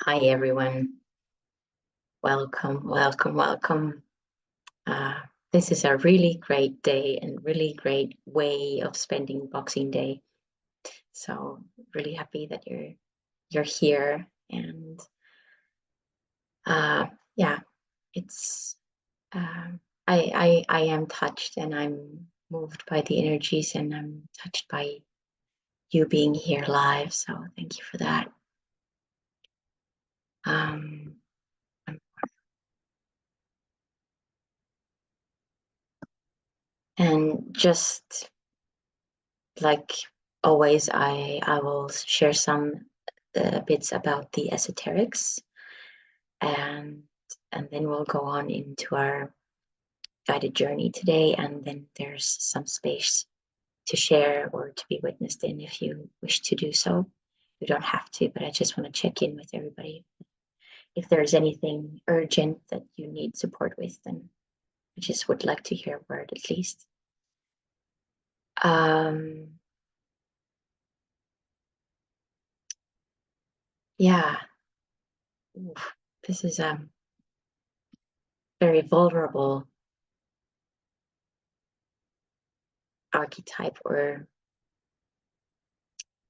Hi, everyone. Welcome, welcome, welcome. This is a really great day and really great way of spending Boxing Day. So really happy that you're here. And yeah, it's I am touched and I'm moved by the energies and I'm touched by you being here live. So thank you for that. And just like always, I will share some bits about the esoterics, and then we'll go on into our guided journey today. And then there's some space to share or to be witnessed in if you wish to do so. You don't have to, but I just want to check in with everybody. If there's anything urgent that you need support with, then I just would like to hear a word at least. Yeah. Oof. This is very vulnerable archetype or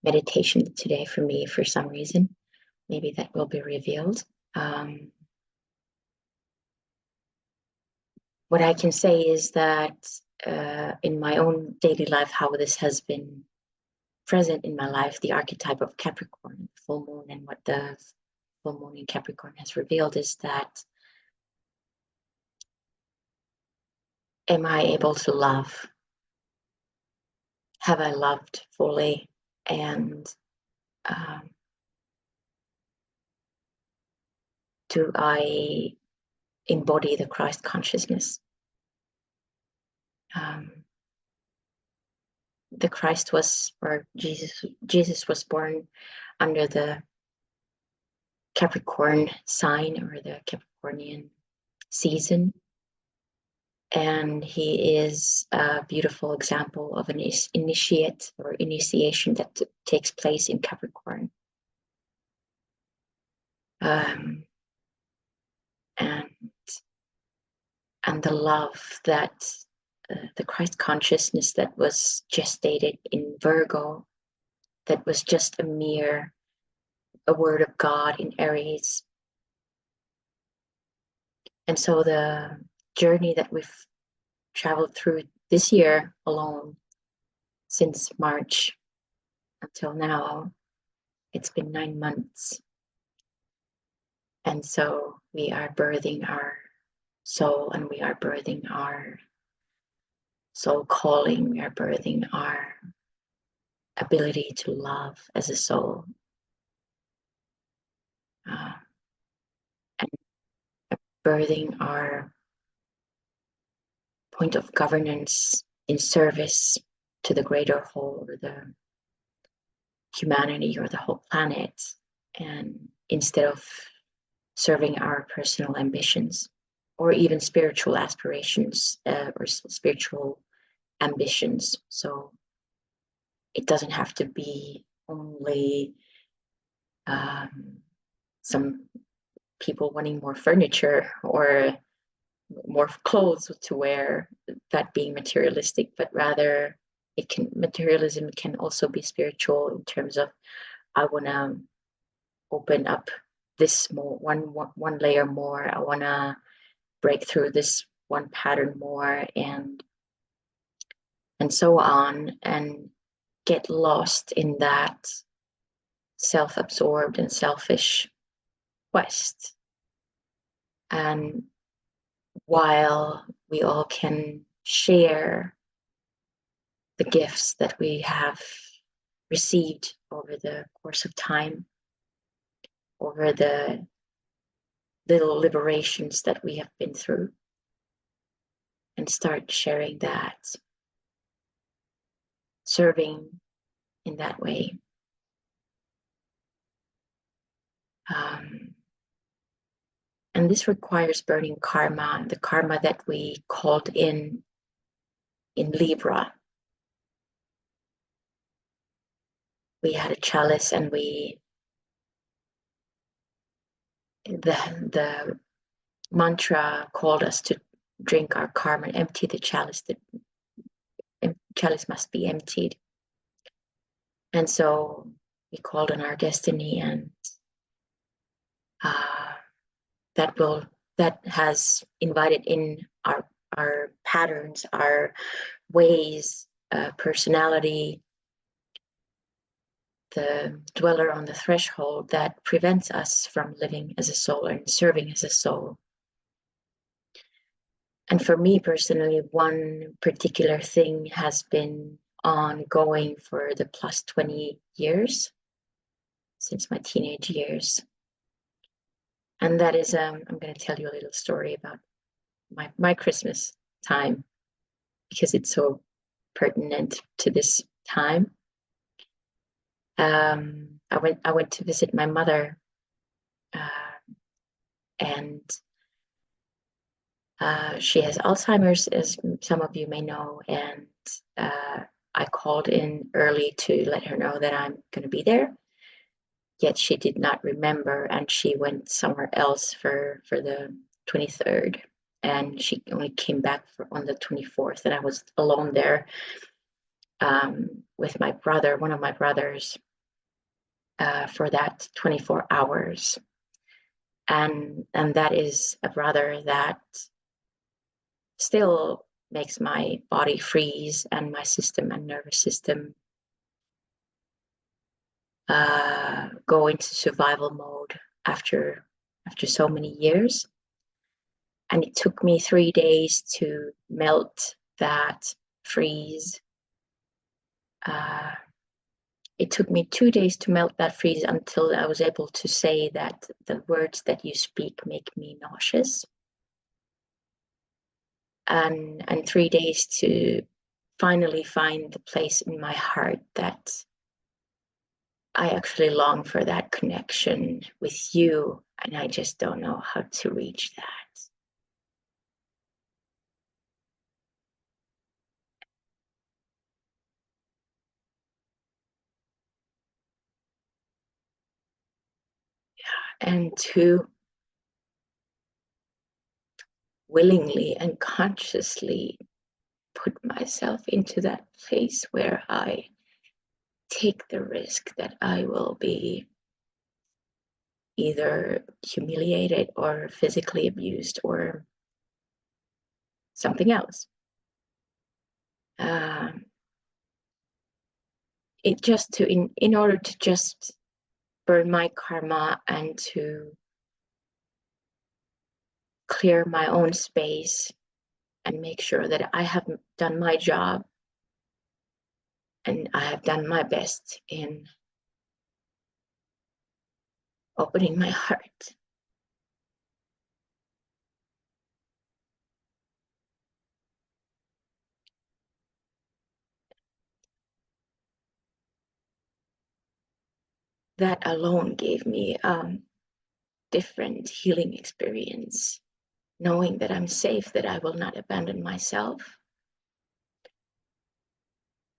meditation today for me for some reason. Maybe that will be revealed. What I can say is that in my own daily life, how this has been present in my life, the archetype of Capricorn, full moon, and what the full moon in Capricorn has revealed is that am I able to love? Have I loved fully? And do I embody the Christ consciousness? The Christ was, or Jesus was born under the Capricorn sign or the Capricornian season. And he is a beautiful example of an initiate or initiation that takes place in Capricorn. And the love that the Christ consciousness that was gestated in Virgo, that was just a word of God in Aries. And so the journey that we've traveled through this year alone, since March until now, it's been 9 months. And so we are birthing our soul, and we are birthing our soul calling. We are birthing our ability to love as a soul. And birthing our point of governance in service to the greater whole, or the humanity, or the whole planet. And instead of serving our personal ambitions or even spiritual aspirations or spiritual ambitions. So it doesn't have to be only some people wanting more furniture or more clothes to wear, that being materialistic, but rather materialism can also be spiritual in terms of I want to open up this more one layer more. I want to break through this one pattern more, and so on, and get lost in that self-absorbed and selfish quest. And while we all can share the gifts that we have received over the course of time, over the little liberations that we have been through, and start sharing that, serving in that way. And this requires burning karma, the karma that we called in Libra. We had a chalice and we the mantra called us to drink our karma and empty the chalice. The chalice must be emptied. And so we called on our destiny, and that has invited in our patterns, our ways, personality, the dweller on the threshold that prevents us from living as a soul and serving as a soul. And for me personally, one particular thing has been ongoing for the plus 20 years, since my teenage years. And that is, I'm going to tell you a little story about my Christmas time, because it's so pertinent to this time. I went to visit my mother, and she has Alzheimer's, as some of you may know, and I called in early to let her know that I'm going to be there. Yet she did not remember, and she went somewhere else for the 23rd, and she only came back on the 24th, and I was alone there with my brother, one of my brothers, for that 24 hours. And that is a brother that still makes my body freeze and my system and nervous system go into survival mode after so many years. And it took me 3 days to melt that freeze. It took me 2 days to melt that freeze until I was able to say that the words that you speak make me nauseous. And 3 days to finally find the place in my heart that I actually long for that connection with you, and I just don't know how to reach that. And to willingly and consciously put myself into that place where I take the risk that I will be either humiliated or physically abused or something else. It just to in order to just burn my karma and to clear my own space and make sure that I have done my job and I have done my best in opening my heart. That alone gave me different healing experience, knowing that I'm safe, that I will not abandon myself.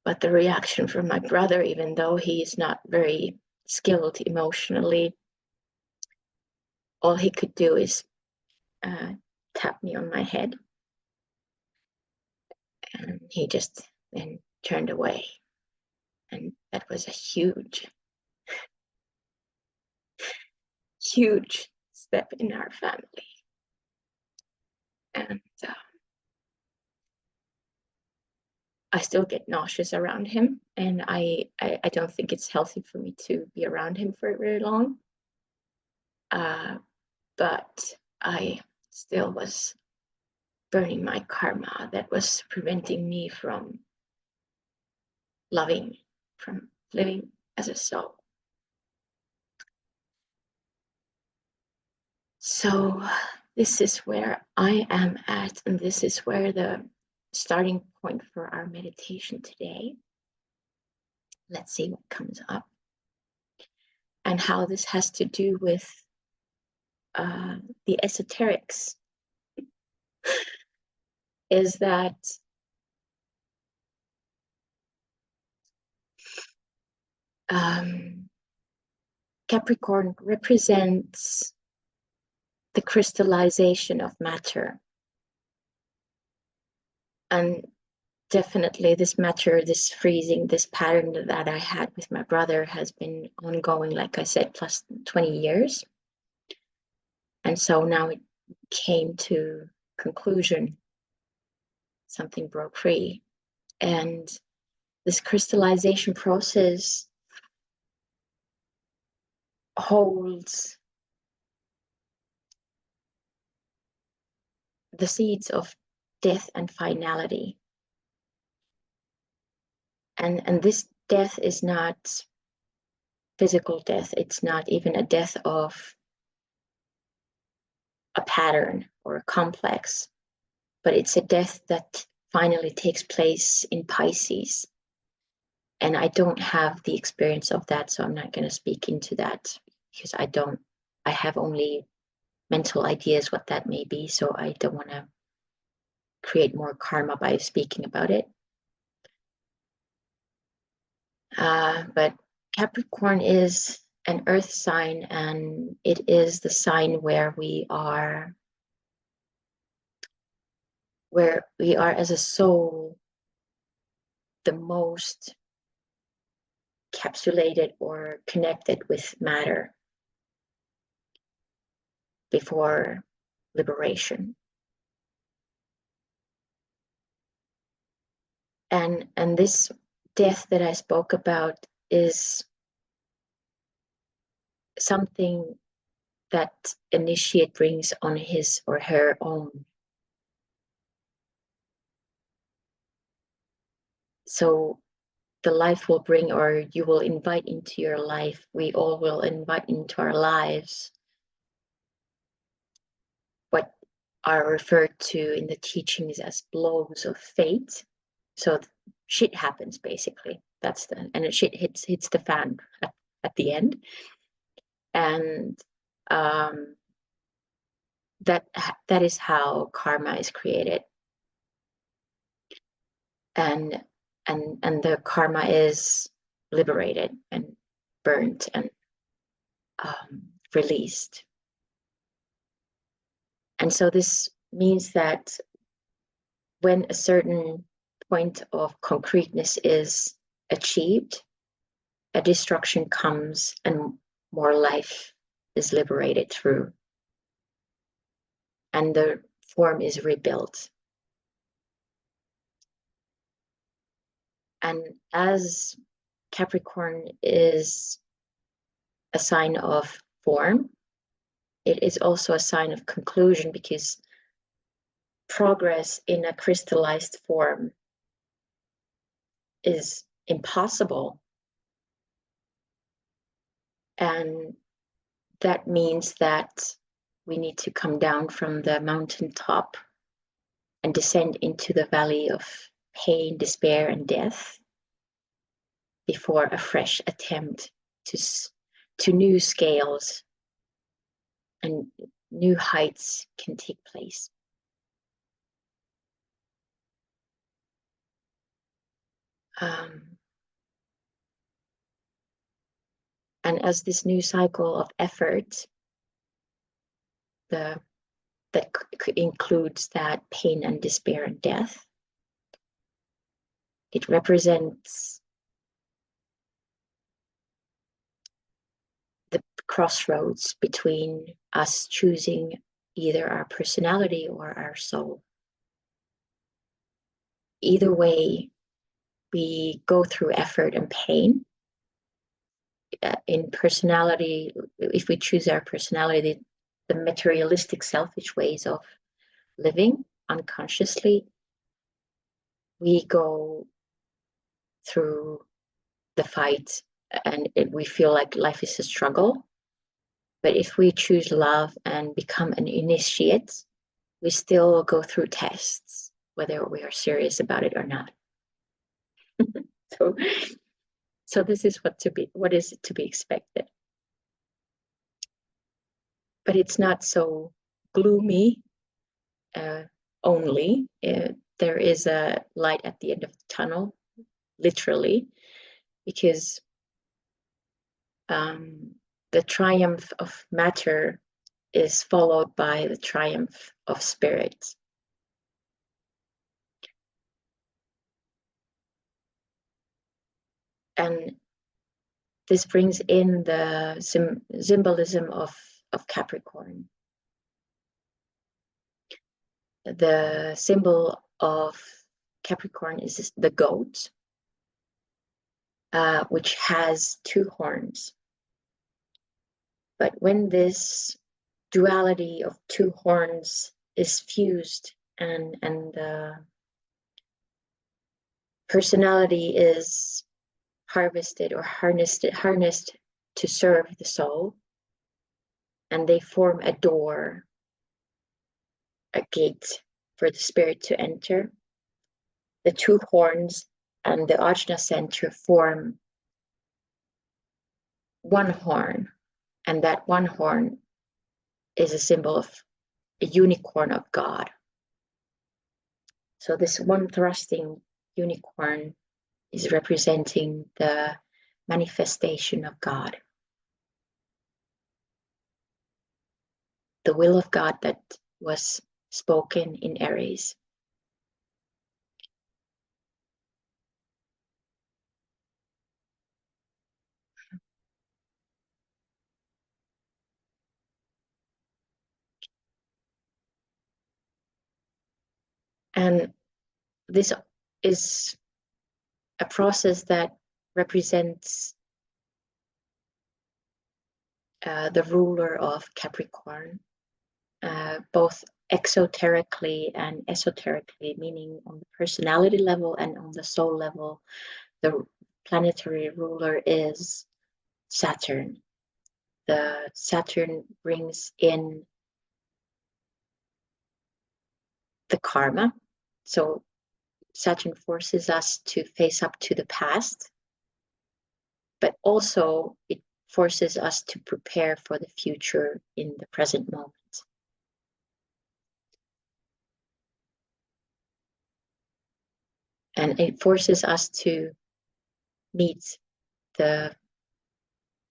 But the reaction from my brother, even though he is not very skilled emotionally, all he could do is tap me on my head. And he just then turned away. And that was a huge, huge step in our family. And I still get nauseous around him, and I don't think it's healthy for me to be around him for very long. But I still was burning my karma that was preventing me from loving, from living as a soul. So this is where I am at, and this is where the starting point for our meditation today. Let's see what comes up and how this has to do with the esoterics. Is that Capricorn represents the crystallization of matter. And definitely this matter, this freezing, this pattern that I had with my brother has been ongoing, like I said, plus 20 years. And so now it came to conclusion. Something broke free. And this crystallization process holds the seeds of death and finality. And this death is not physical death. It's not even a death of a pattern or a complex, but it's a death that finally takes place in Pisces. And I don't have the experience of that, so I'm not going to speak into that because I have only mental ideas what that may be, so I don't want to create more karma by speaking about it. But Capricorn is an earth sign, and it is the sign where we are as a soul the most capsulated or connected with matter before liberation. And this death that I spoke about is something that initiate brings on his or her own. So the life will bring, or you will invite into your life, we all will invite into our lives what are referred to in the teachings as blows of fate. So shit happens basically. That's and shit hits the fan at the end. And that is how karma is created. And the karma is liberated and burnt and released. And so this means that when a certain point of concreteness is achieved, a destruction comes and more life is liberated through. And the form is rebuilt. And as Capricorn is a sign of form, it is also a sign of conclusion, because progress in a crystallized form is impossible. And that means that we need to come down from the mountaintop and descend into the valley of pain, despair, and death before a fresh attempt to new scales and new heights can take place. And as this new cycle of effort, that includes that pain and despair and death, it represents the crossroads between us choosing either our personality or our soul. Either way, we go through effort and pain. In personality, if we choose our personality, the materialistic, selfish ways of living unconsciously, we go through the fight and we feel like life is a struggle. But if we choose love and become an initiate, we still go through tests, whether we are serious about it or not. So this is what is to be expected. But it's not so gloomy only. There is a light at the end of the tunnel, literally, because the triumph of matter is followed by the triumph of spirit. And this brings in the symbolism of Capricorn. The symbol of Capricorn is the goat, which has two horns. But when this duality of two horns is fused and the personality is harvested or harnessed to serve the soul, and they form a door, a gate for the spirit to enter, the two horns and the ajna center form one horn, and that one horn is a symbol of a unicorn of God. So this one thrusting unicorn is representing the manifestation of God, the will of God that was spoken in Aries. And this is a process that represents the ruler of Capricorn, both exoterically and esoterically, meaning on the personality level and on the soul level. The planetary ruler is Saturn. The Saturn brings in the karma. So Saturn forces us to face up to the past, but also it forces us to prepare for the future in the present moment. And it forces us to meet the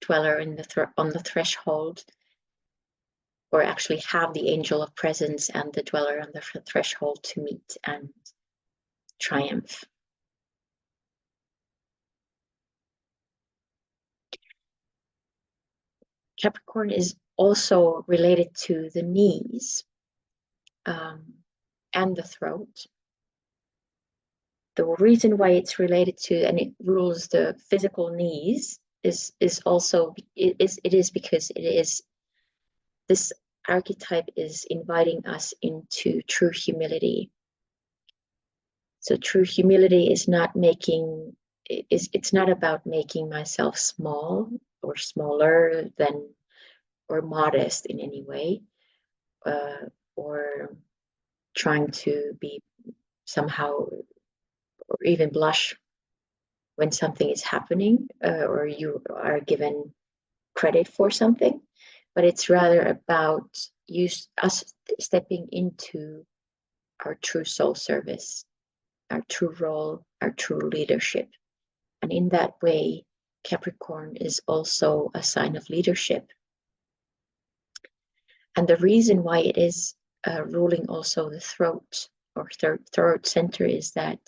dweller in on the threshold, or actually have the angel of presence and the dweller on the threshold to meet and triumph. Capricorn is also related to the knees and the throat. The reason why it's related to and it rules the physical knees is also because it is this archetype is inviting us into true humility. So true humility is not making it's not about making myself small or smaller than or modest in any way, or trying to be somehow or even blush when something is happening, or you are given credit for something, but it's rather about us stepping into our true soul service, our true role, our true leadership. And in that way, Capricorn is also a sign of leadership. And the reason why it is ruling also the throat or throat center is that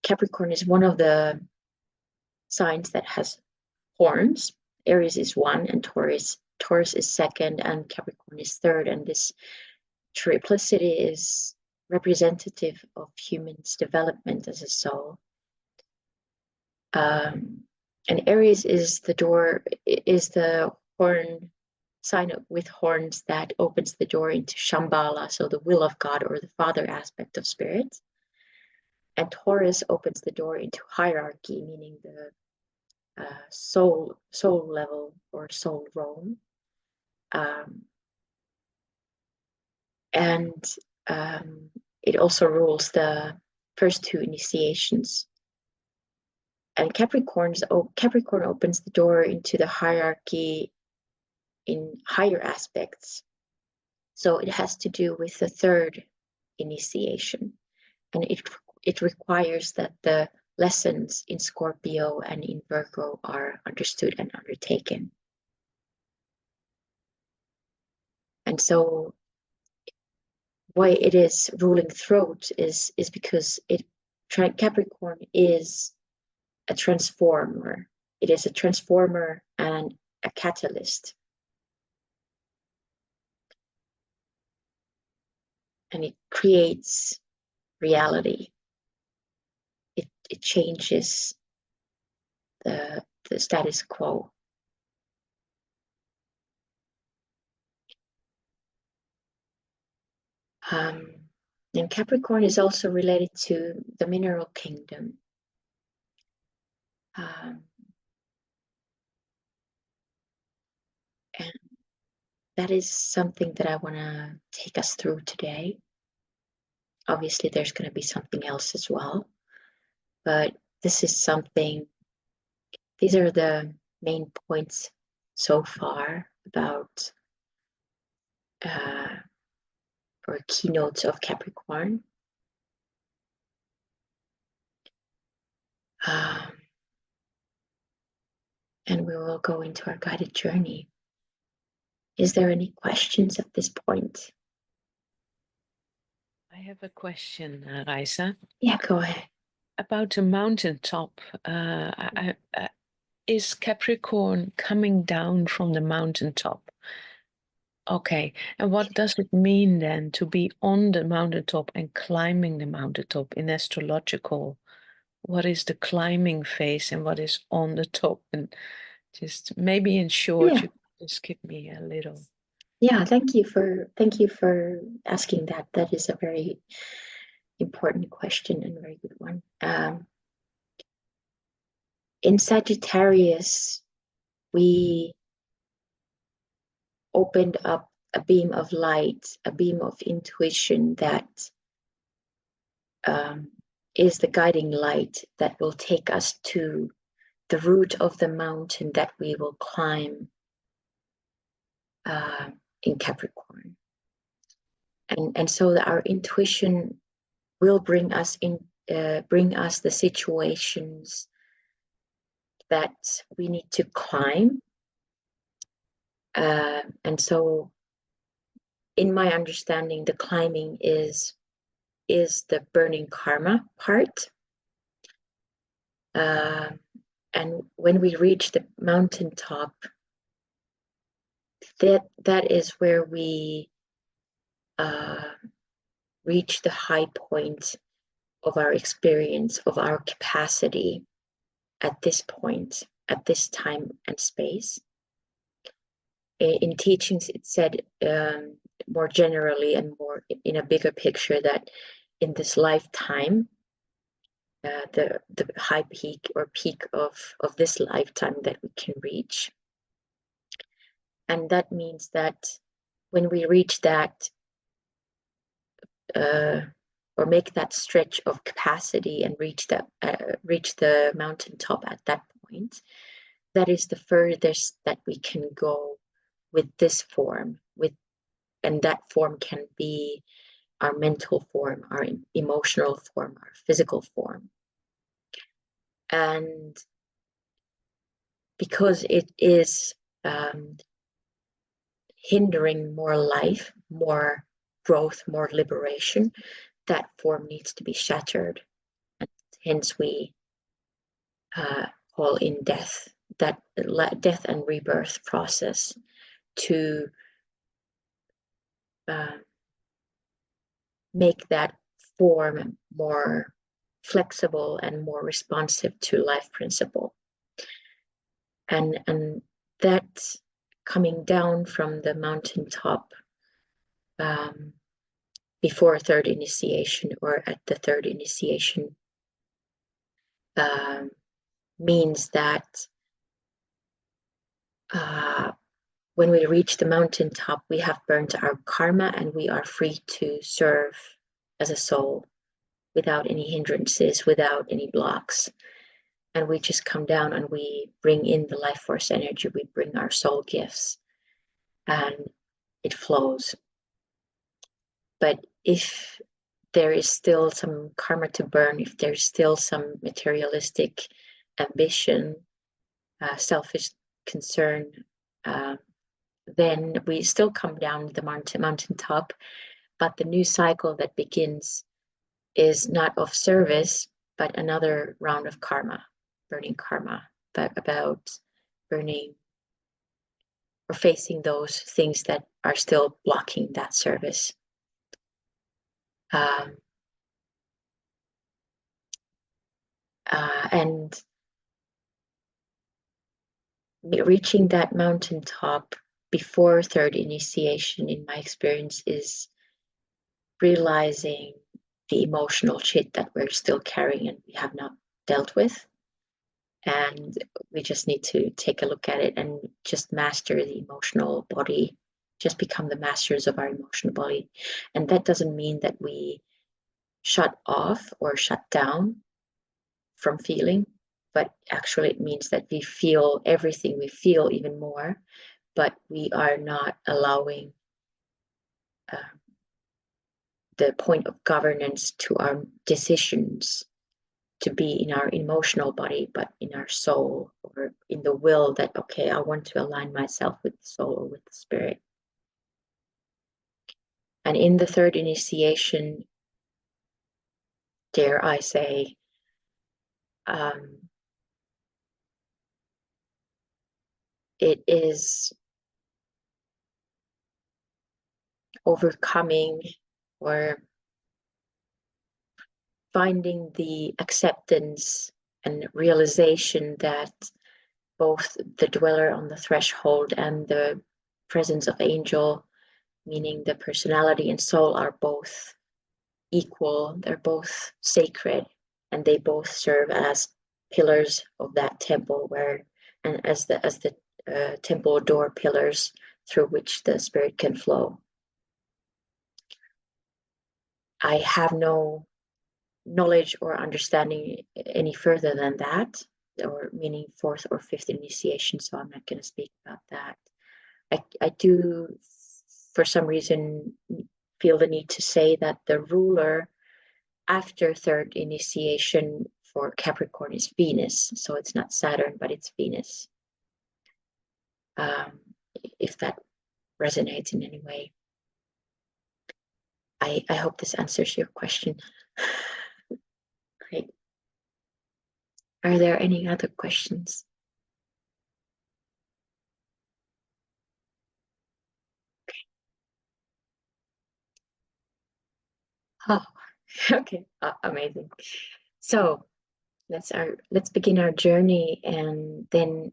Capricorn is one of the signs that has horns. Aries is one, and Taurus is second, and Capricorn is third. And this triplicity is representative of humans' development as a soul. And Aries is the door, is the horn sign with horns that opens the door into Shambhala, so the will of God or the father aspect of spirit. And Taurus opens the door into hierarchy, meaning the soul level or soul realm. And it also rules the first two initiations. And Capricorn opens the door into the hierarchy in higher aspects. So it has to do with the third initiation. And it requires that the lessons in Scorpio and in Virgo are understood and undertaken. And so why it is ruling throat is because Capricorn is a transformer. It is a transformer and a catalyst. And it creates reality. It changes the status quo. And Capricorn is also related to the mineral kingdom. And that is something that I want to take us through today. Obviously, there's going to be something else as well. But this is something, these are the main points so far about or keynotes of Capricorn. And we will go into our guided journey. Is there any questions at this point? I have a question, Raisa. Yeah, go ahead. About the mountaintop. Is Capricorn coming down from the mountaintop? Okay, and what does it mean then to be on the mountaintop and climbing the mountaintop in astrological? What is the climbing phase and what is on the top? And just maybe in short, you can just give me a little. Yeah, thank you for asking that. That is a very important question and a very good one. In Sagittarius, we opened up a beam of light, a beam of intuition that is the guiding light that will take us to the root of the mountain that we will climb in Capricorn. And so our intuition will bring us the situations that we need to climb. And so in my understanding, the climbing is the burning karma part. And when we reach the mountaintop, that is where we reach the high point of our experience, of our capacity at this point, at this time and space. In teachings, it said more generally and more in a bigger picture that in this lifetime, the high peak or peak of this lifetime that we can reach. And that means that when we reach that or make that stretch of capacity and reach the mountaintop at that point, that is the furthest that we can go with this form, and that form can be our mental form, our emotional form, our physical form. And because it is hindering more life, more growth, more liberation, that form needs to be shattered. And hence we call in death, that death and rebirth process to make that form more flexible and more responsive to life principle. And that coming down from the mountaintop before third initiation or at the third initiation means that when we reach the mountaintop, we have burnt our karma and we are free to serve as a soul without any hindrances, without any blocks. And we just come down and we bring in the life force energy, we bring our soul gifts, and it flows. But if there is still some karma to burn, if there's still some materialistic ambition, selfish concern, then we still come down the mountaintop. But the new cycle that begins is not of service, but another round of karma, burning karma, but about burning or facing those things that are still blocking that service. And reaching that mountaintop before third initiation, in my experience, is realizing the emotional shit that we're still carrying and we have not dealt with. And we just need to take a look at it and just master the emotional body, just become the masters of our emotional body. And that doesn't mean that we shut off or shut down from feeling, but actually it means that we feel everything, we feel even more, but we are not allowing the point of governance to our decisions to be in our emotional body, but in our soul, or in the will that, okay, I want to align myself with the soul or with the spirit. And in the third initiation, dare I say, it is overcoming or finding the acceptance and realization that both the dweller on the threshold and the presence of angel, meaning the personality and soul, are both equal, they're both sacred, and they both serve as pillars of that temple, where, and as the temple door pillars through which the spirit can flow. I have no knowledge or understanding any further than that, or meaning fourth or fifth initiation, so I'm not going to speak about that. I do, for some reason, feel the need to say that the ruler after third initiation for Capricorn is Venus. So it's not Saturn, but it's Venus. If that resonates in any way. I hope this answers your question. Great. Are there any other questions? Oh, okay, amazing. So let's begin our journey, and then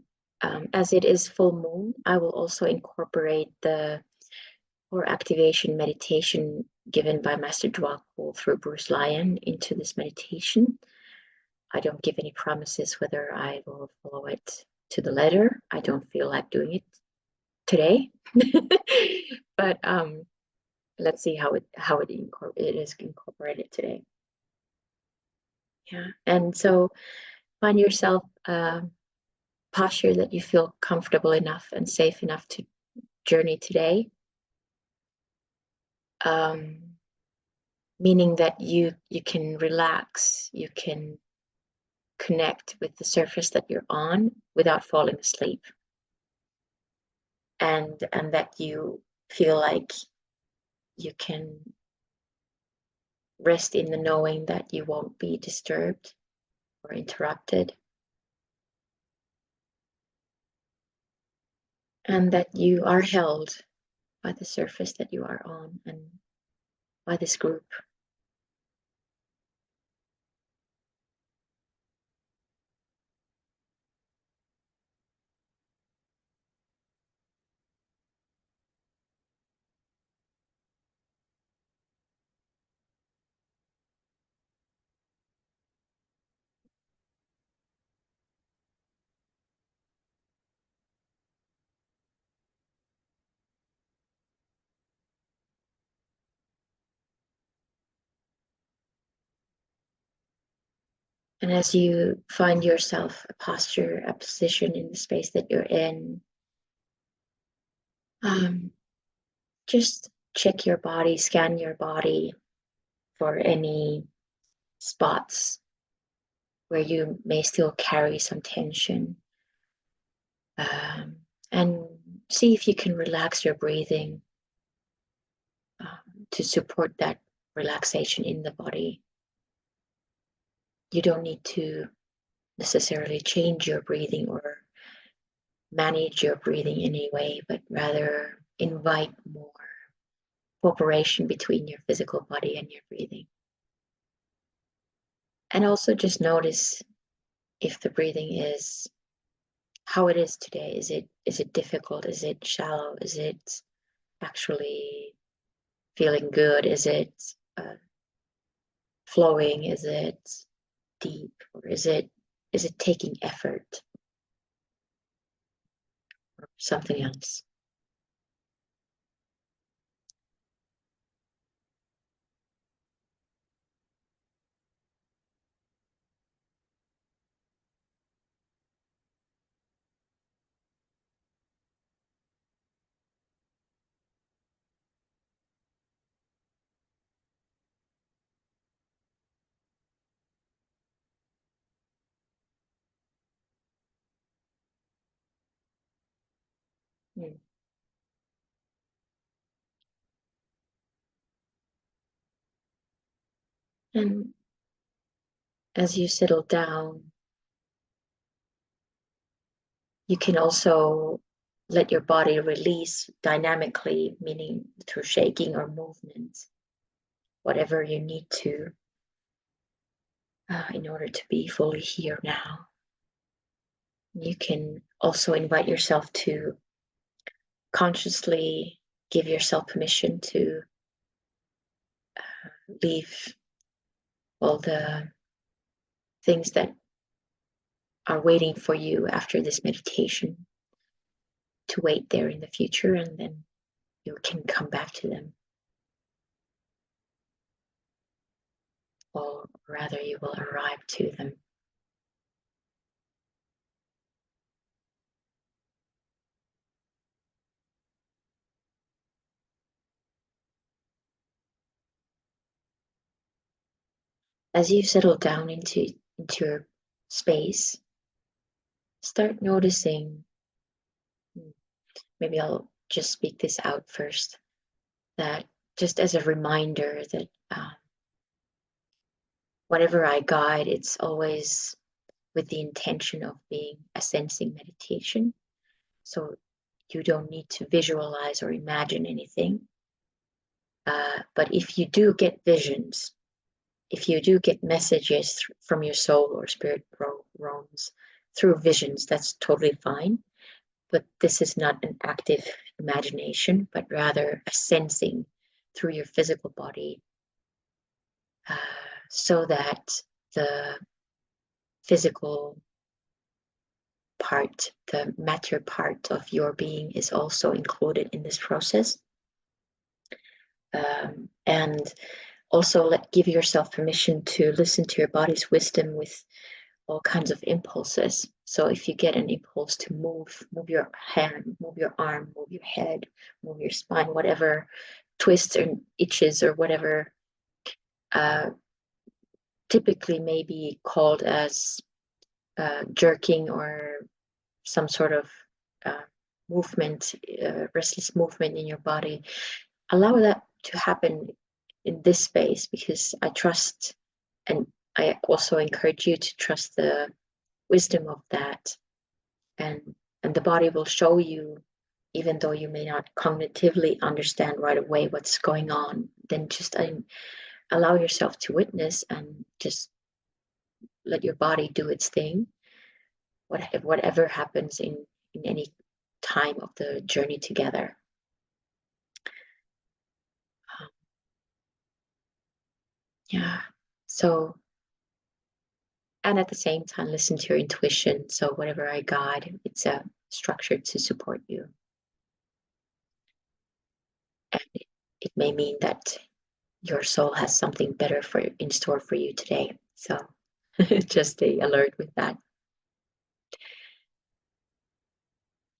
as it is full moon, I will also incorporate the core activation meditation given by Master Dwakul through Bruce Lyon into this meditation. I don't give any promises whether I will follow it to the letter. I don't feel like doing it today, but let's see how it is incorporated today. Yeah, and so find yourself a posture that you feel comfortable enough and safe enough to journey today. Meaning that you can relax, you can connect with the surface that you're on without falling asleep, and that you feel like you can rest in the knowing that you won't be disturbed or interrupted, and that you are held by the surface that you are on and by this group. And as you find yourself a posture, a position in the space that you're in, just check your body, scan your body, for any spots where you may still carry some tension. And see if you can relax your breathing to support that relaxation in the body. You don't need to necessarily change your breathing or manage your breathing in any way, but rather invite more cooperation between your physical body and your breathing. And also just notice if the breathing is how it is today. Is it difficult? Is it shallow? Is it actually feeling good? Is it flowing? Is it deep? Or is it taking effort or something else? Mm. And as you settle down, you can also let your body release dynamically, meaning through shaking or movement, whatever you need to in order to be fully here now. You can also invite yourself to consciously give yourself permission to leave all the things that are waiting for you after this meditation to wait there in the future, and then you can come back to them. Or rather, you will arrive to them. As you settle down into your space, start noticing. Maybe I'll just speak this out first. That just as a reminder that whenever I guide, it's always with the intention of being a sensing meditation. So you don't need to visualize or imagine anything. But if you do get visions, if you do get messages from your soul or spirit roams through visions, that's totally fine. But this is not an active imagination, but rather a sensing through your physical body, so that the physical part, the matter part of your being is also included in this process. And also give yourself permission to listen to your body's wisdom with all kinds of impulses. So if you get an impulse to move your hand, move your arm, move your head, move your spine, whatever twists or itches or whatever typically may be called as jerking or some sort of movement, restless movement in your body, allow that to happen in this space, because I trust, and I also encourage you to trust the wisdom of that, and the body will show you, even though you may not cognitively understand right away what's going on. Then just allow yourself to witness and just let your body do its thing, whatever happens in any time of the journey together. Yeah. So, and at the same time, listen to your intuition. So whatever I guide, it's a structure to support you. And it may mean that your soul has something better in store for you today. So just stay alert with that.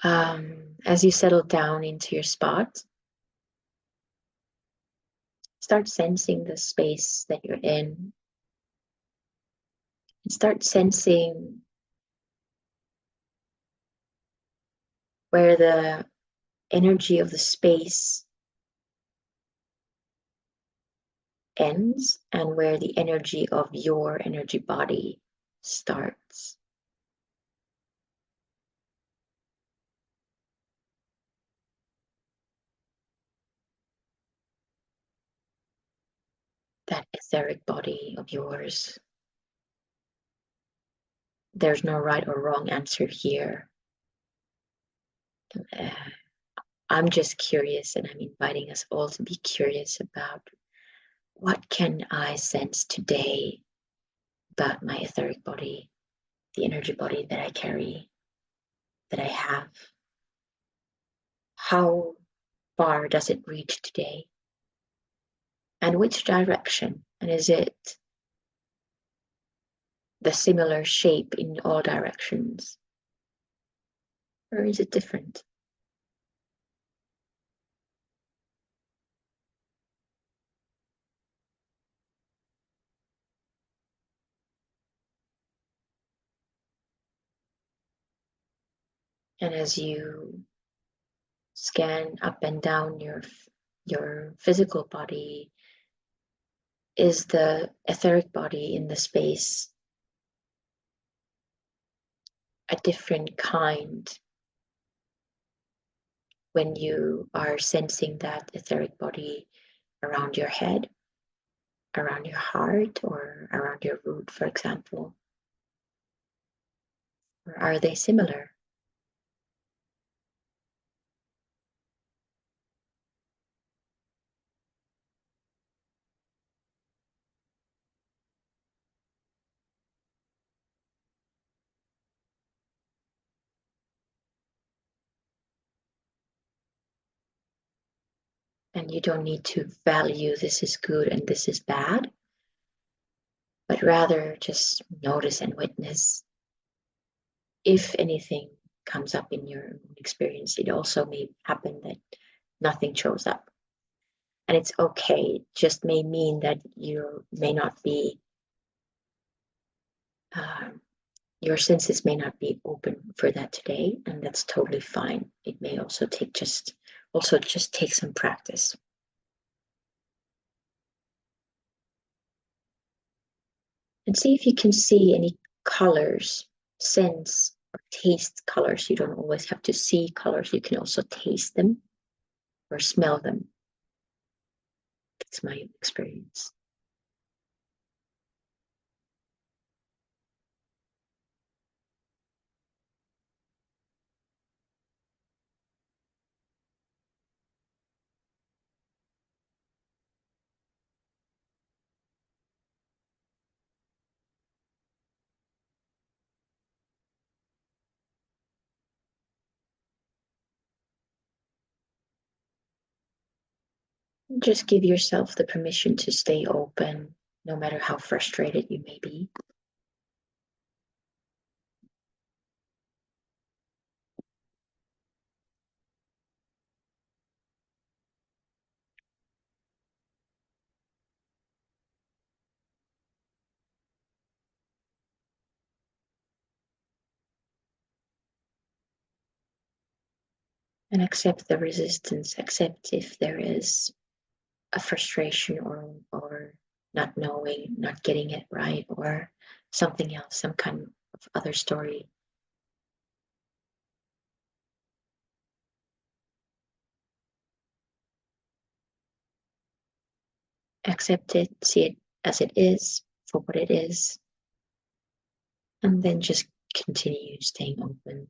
As you settle down into your spot, Start sensing the space that you're in. And start sensing where the energy of the space ends and where the energy of your energy body starts. That etheric body of yours. There's no right or wrong answer here. Uh, I'm just curious, and I'm inviting us all to be curious about what can I sense today about my etheric body, the energy body that I carry, that I have. How far does it reach today? And which direction? And is it the similar shape in all directions? Or is it different? And as you scan up and down your physical body, is the etheric body in the space a different kind when you are sensing that etheric body around your head, around your heart, or around your root, for example? Or are they similar? And you don't need to value this is good and this is bad, but rather just notice and witness. If anything comes up in your experience, it also may happen that nothing shows up. And it's okay. It just may mean that you may not be, your senses may not be open for that today, and that's totally fine. It may also just take some practice. And see if you can see any colors, sense or taste colors. You don't always have to see colors. You can also taste them or smell them. That's my experience. Just give yourself the permission to stay open, no matter how frustrated you may be. And accept the resistance. Accept if there is a frustration or not knowing, not getting it right, or something else, some kind of other story. Accept it, see it as it is, for what it is, and then just continue staying open.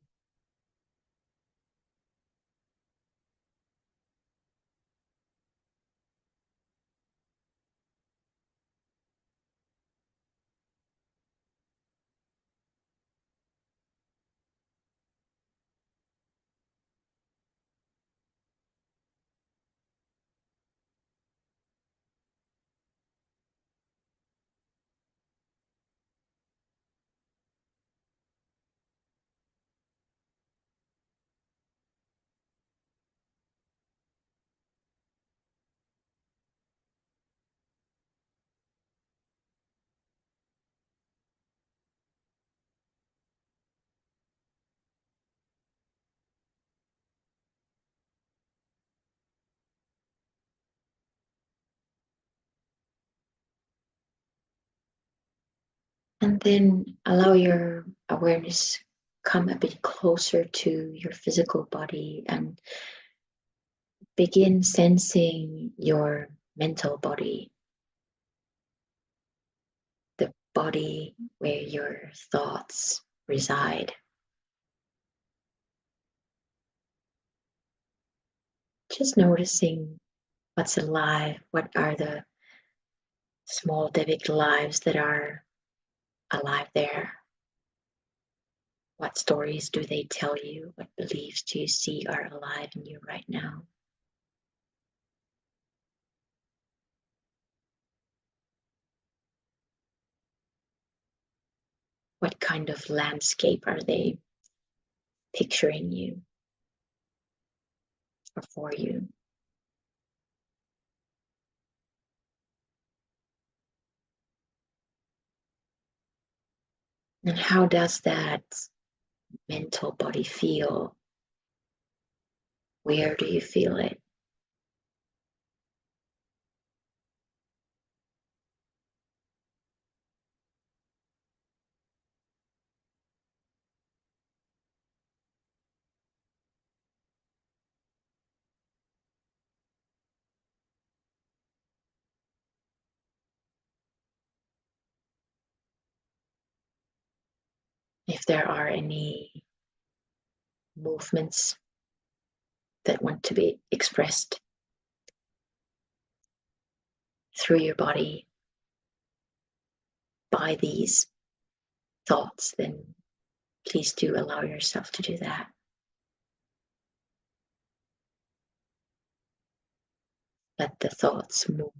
then allow your awareness come a bit closer to your physical body and begin sensing your mental body, the body where your thoughts reside. Just noticing what's alive, what are the small Devic lives that are alive there. What stories do they tell you? What beliefs do you see are alive in you right now? What kind of landscape are they picturing you or for you? And how does that mental body feel? Where do you feel it? If there are any movements that want to be expressed through your body by these thoughts, then please do allow yourself to do that. Let the thoughts move.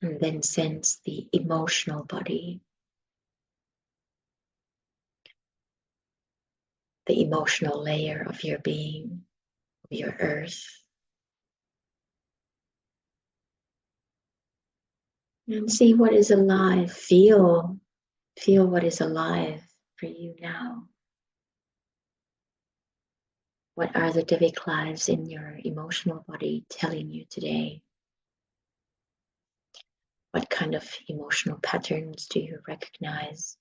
And then sense the emotional body, the emotional layer of your being, of your earth. And see what is alive. Feel what is alive for you now. What are the Devic lives in your emotional body telling you today? What kind of emotional patterns do you recognize?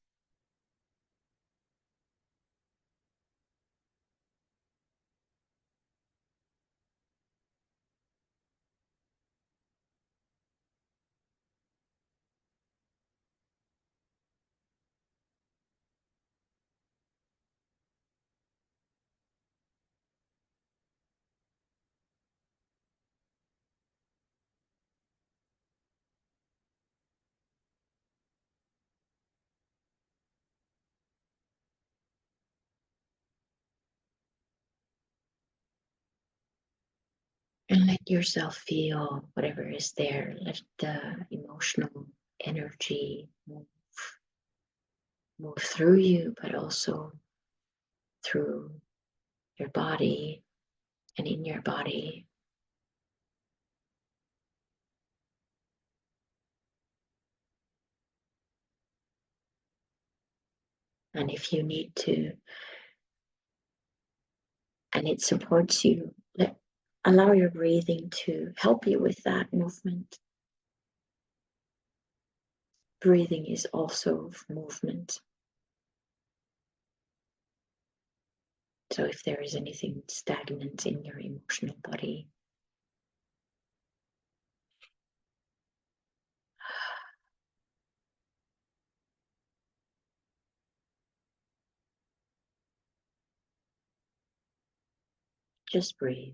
And let yourself feel whatever is there. Let the emotional energy move through you, but also through your body and in your body. And if you need to, and it supports you, allow your breathing to help you with that movement. Breathing is also movement. So if there is anything stagnant in your emotional body, Just breathe.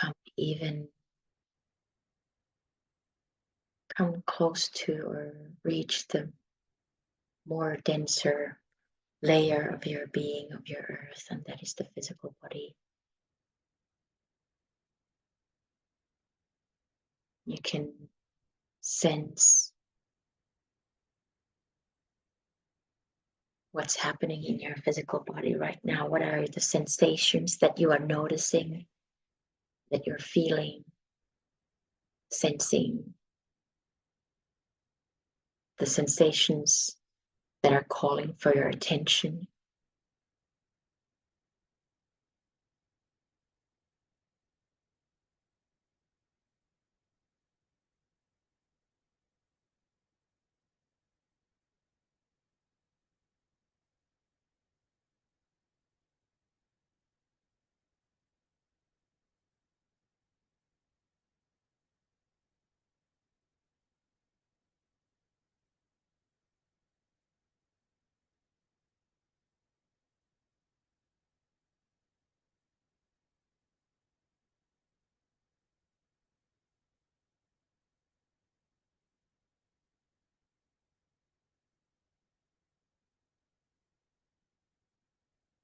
Come even come close to or reach the more denser layer of your being, of your earth, and that is the physical body. You can sense what's happening in your physical body right now. What are the sensations that you are noticing, that you're feeling, sensing, the sensations that are calling for your attention?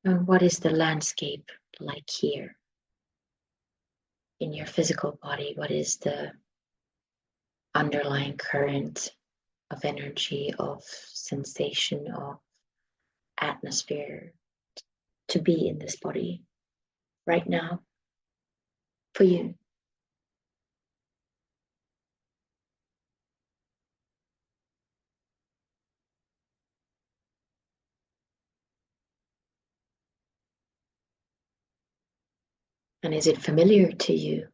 And what is the landscape like here in your physical body? What is the underlying current of energy, of sensation, of atmosphere to be in this body right now for you? And is it familiar to you,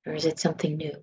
or is it something new?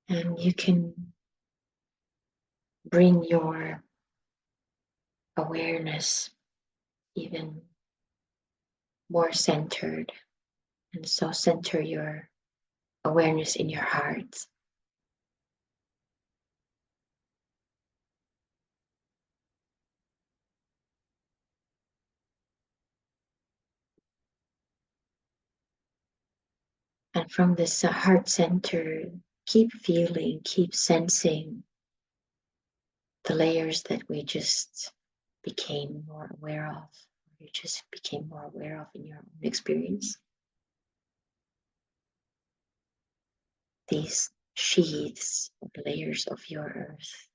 And you can bring your awareness even more centered. And so center your awareness in your heart. And from this heart center, keep feeling, keep sensing the layers that we just became more aware of, you just became more aware of in your own experience. These sheaths or layers of your earth.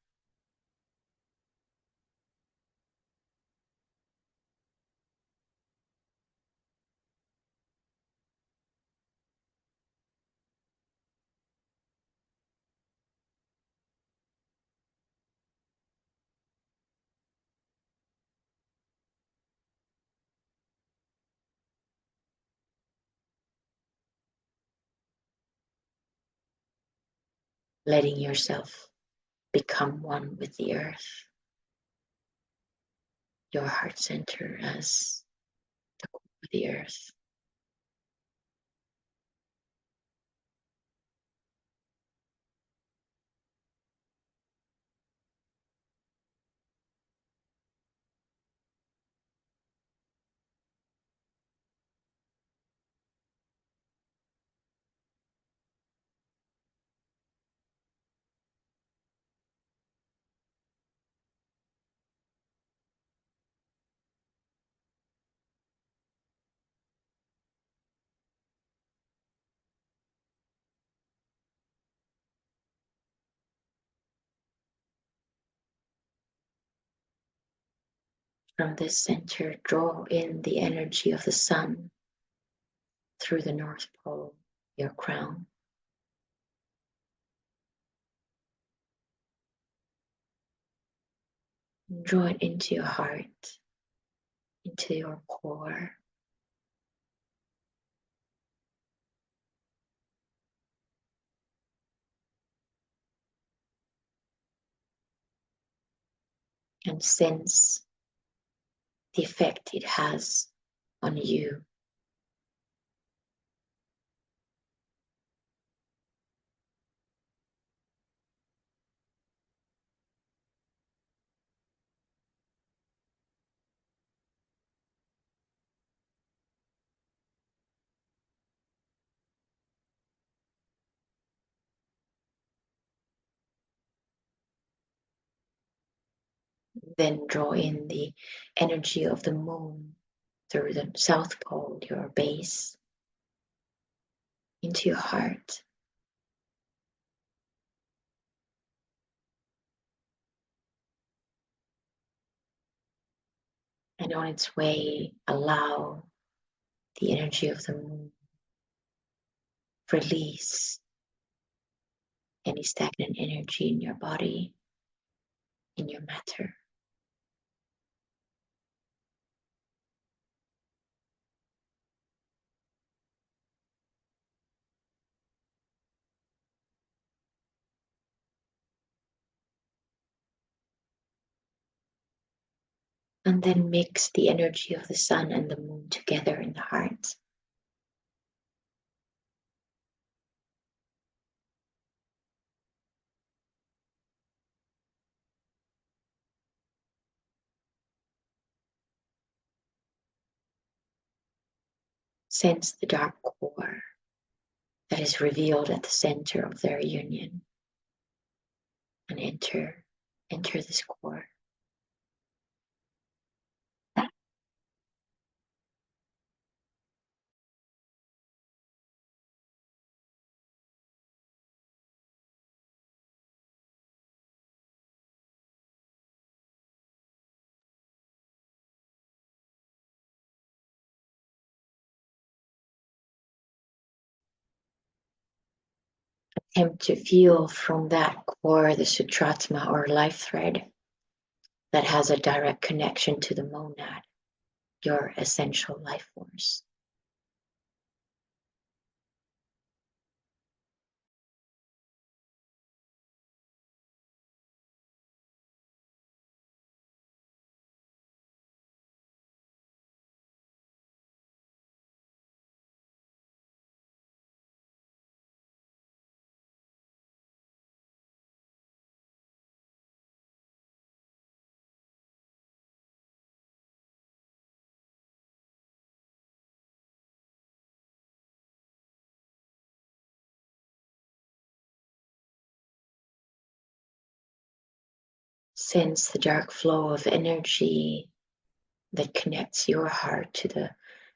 letting yourself become one with the earth, your heart center as the core of the earth. From this center, draw in the energy of the sun through the North Pole, your crown. Draw it into your heart, into your core. And sense the effect it has on you. Then draw in the energy of the moon through the South Pole, your base, into your heart. And on its way, allow the energy of the moon release any stagnant energy in your body, in your matter. And then mix the energy of the sun and the moon together in the heart. Sense the dark core that is revealed at the center of their union. And enter this core. Attempt to feel from that core the sutratma or life thread that has a direct connection to the monad, your essential life force. Sense the dark flow of energy that connects your heart to the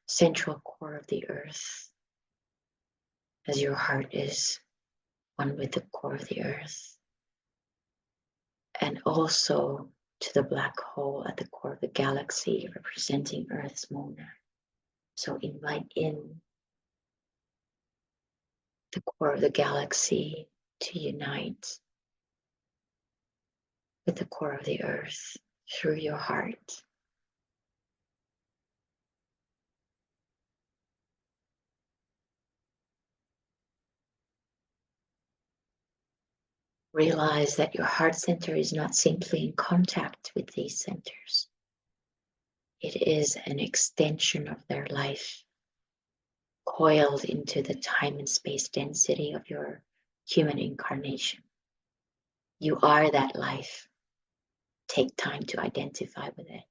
central core of the earth, as your heart is one with the core of the earth, and also to the black hole at the core of the galaxy representing Earth's monad. So invite in the core of the galaxy to unite with the core of the earth through your heart. Realize that your heart center is not simply in contact with these centers. It is an extension of their life, coiled into the time and space density of your human incarnation. You are that life. Take time to identify with it.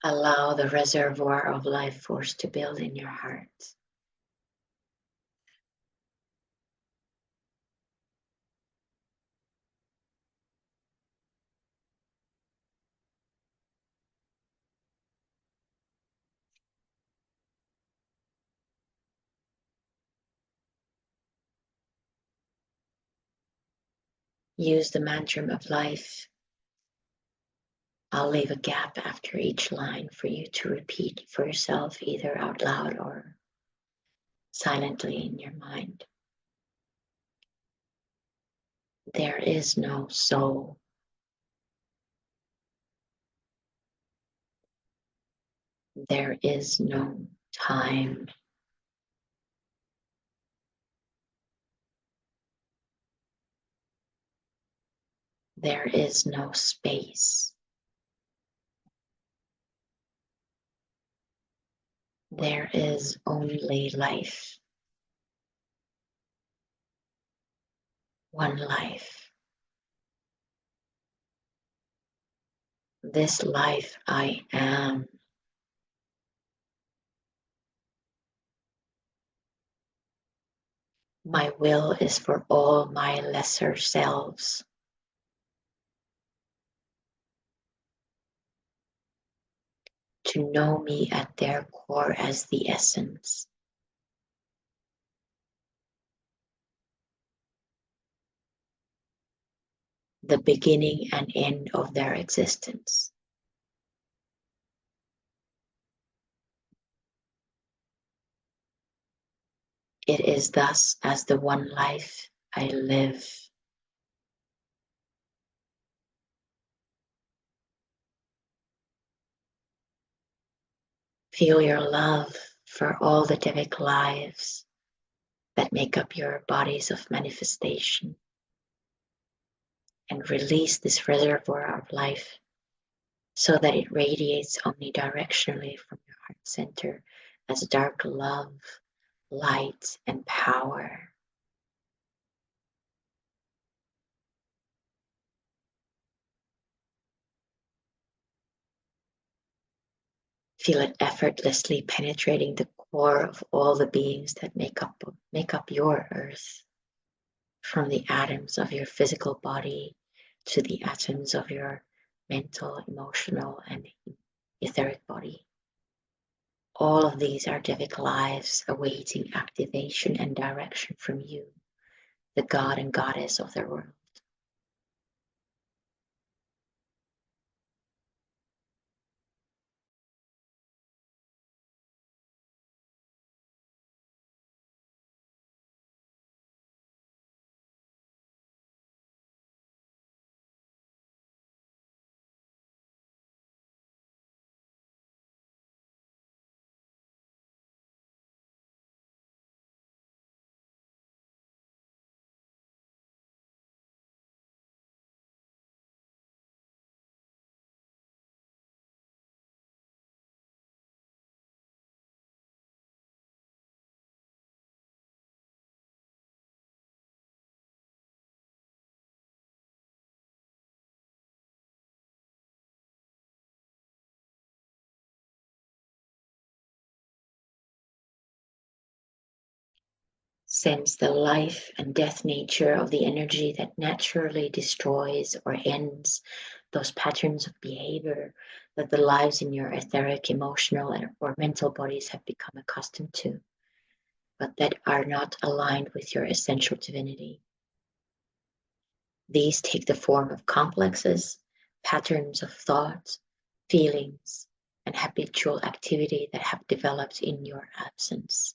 Allow the reservoir of life force to build in your heart. Use the mantra of life. I'll leave a gap after each line for you to repeat for yourself, either out loud or silently in your mind. There is no soul. There is no time. There is no space. There is only life. One life. This life I am. My will is for all my lesser selves. To know me at their core as the essence. The beginning and end of their existence. It is thus as the one life I live. Feel your love for all the Devic lives that make up your bodies of manifestation, and release this reservoir of life so that it radiates omnidirectionally from your heart center as dark love, light, and power. Feel it effortlessly penetrating the core of all the beings that make up your earth, from the atoms of your physical body to the atoms of your mental, emotional, and etheric body. All of these are Devic lives awaiting activation and direction from you, the God and Goddess of the world. Sense the life and death nature of the energy that naturally destroys or ends those patterns of behavior that the lives in your etheric, emotional, or mental bodies have become accustomed to, but that are not aligned with your essential divinity. These take the form of complexes, patterns of thought, feelings, and habitual activity that have developed in your absence.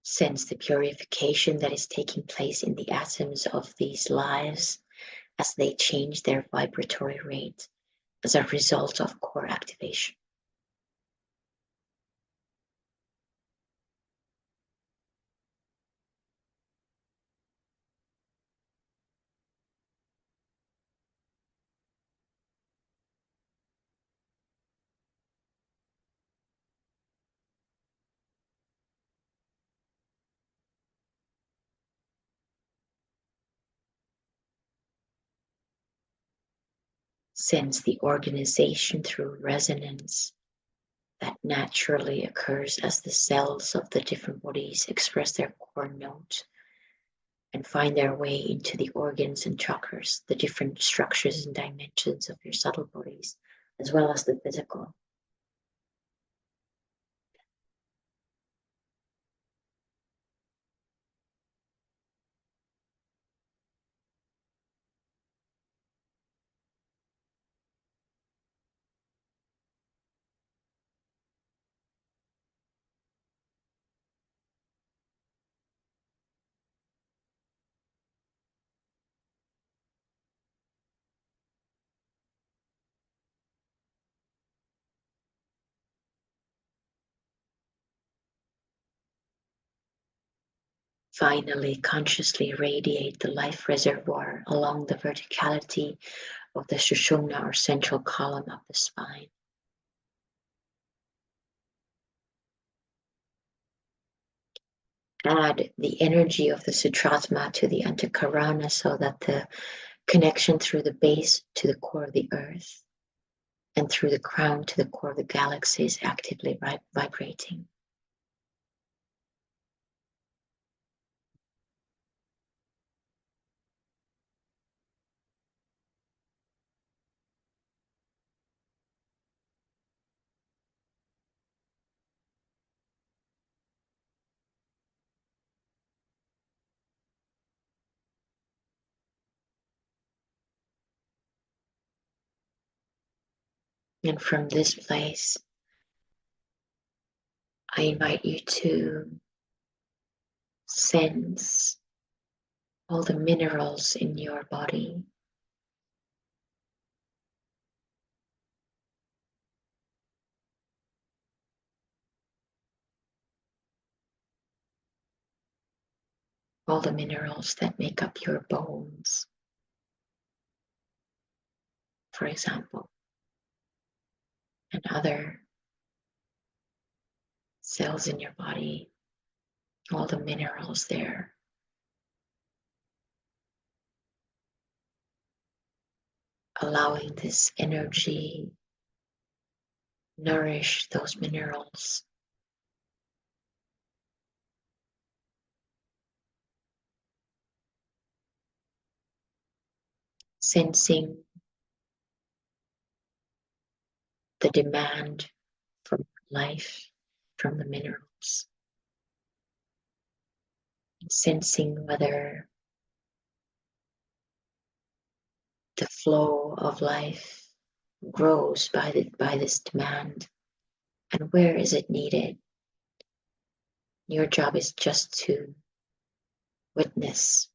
Sense the purification that is taking place in the atoms of these lives as they change their vibratory rate as a result of core activation. Sense the organization through resonance that naturally occurs as the cells of the different bodies express their core note and find their way into the organs and chakras, the different structures and dimensions of your subtle bodies, as well as the physical. Finally, consciously radiate the life reservoir along the verticality of the Sushumna or central column of the spine. Add the energy of the Sutratma to the Antakarana so that the connection through the base to the core of the earth and through the crown to the core of the galaxy is actively vibrating. And from this place, I invite you to sense all the minerals in your body. All the minerals that make up your bones, for example, and other cells in your body, all the minerals there. Allowing this energy nourish those minerals. Sensing the demand from life, from the minerals. Sensing whether the flow of life grows by this demand and where is it needed. Your job is just to witness,